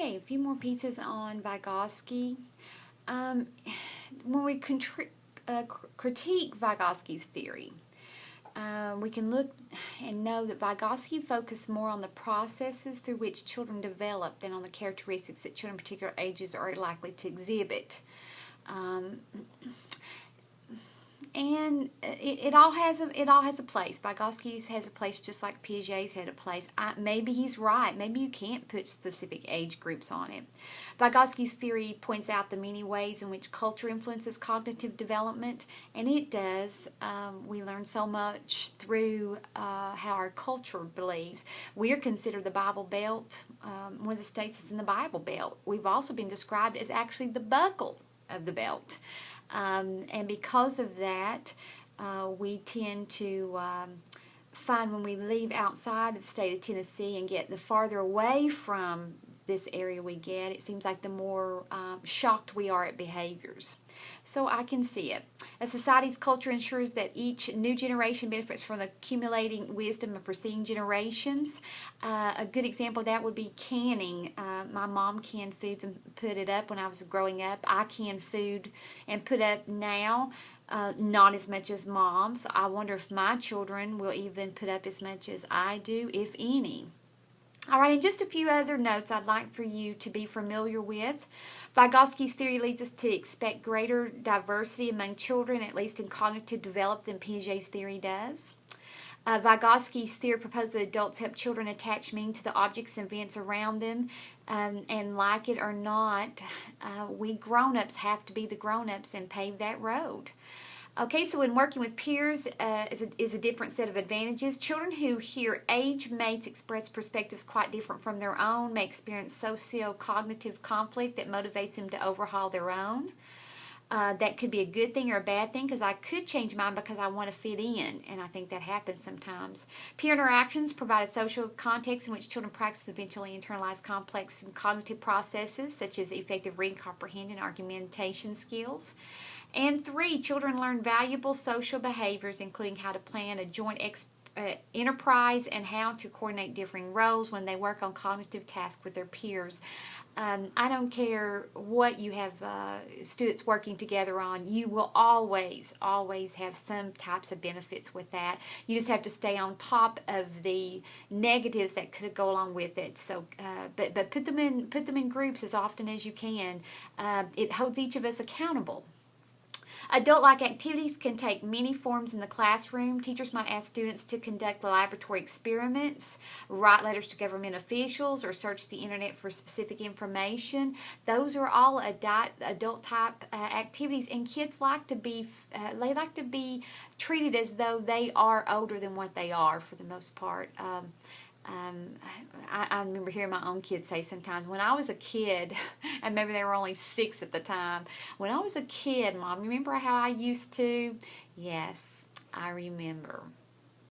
Okay, a few more pieces on Vygotsky. When we critique Vygotsky's theory, we can look and know that Vygotsky focused more on the processes through which children develop than on the characteristics that children in particular ages are likely to exhibit. And it all has a place. Vygotsky's has a place just like Piaget's had a place. Maybe he's right. Maybe you can't put specific age groups on it. Vygotsky's theory points out the many ways in which culture influences cognitive development, and it does. We learn so much through how our culture believes. We are considered the Bible Belt. One of the states is in the Bible Belt. We've also been described as actually the buckle of the belt. And because of that, we tend to find when we leave outside of the state of Tennessee and get the farther away from this area we get, it seems like the more shocked we are at behaviors. So I can see it. A society's culture ensures that each new generation benefits from the accumulating wisdom of preceding generations. A good example of that would be canning. My mom canned foods and put it up when I was growing up. I can food and put up now. Not as much as mom. So I wonder if my children will even put up as much as I do, if any. All right, and just a few other notes I'd like for you to be familiar with. Vygotsky's theory leads us to expect greater diversity among children, at least in cognitive development, than Piaget's theory does. Vygotsky's theory proposed that adults help children attach meaning to the objects and events around them, and like it or not, we grown-ups have to be the grown-ups and pave that road. Okay, so when working with peers is a different set of advantages. Children who hear age mates express perspectives quite different from their own may experience socio-cognitive conflict that motivates them to overhaul their own. That could be a good thing or a bad thing, because I could change mine because I want to fit in, and I think that happens sometimes. Peer interactions provide a social context in which children practice eventually internalize complex and cognitive processes such as effective reading, comprehension, and argumentation skills. And 3, children learn valuable social behaviors, including how to plan a joint enterprise and how to coordinate differing roles when they work on cognitive tasks with their peers. I don't care what you have students working together on, you will always have some types of benefits with that. You just have to stay on top of the negatives that could go along with it. So, but put them in groups as often as you can. It holds each of us accountable. Adult-like activities can take many forms in the classroom. Teachers might ask students to conduct laboratory experiments, write letters to government officials, or search the internet for specific information. Those are all adult-type activities, and kids like to be treated as though they are older than what they are for the most part. I remember hearing my own kids say sometimes, when I was a kid, and maybe they were only 6 at the time, when I was a kid, Mom, remember how I used to? Yes, I remember.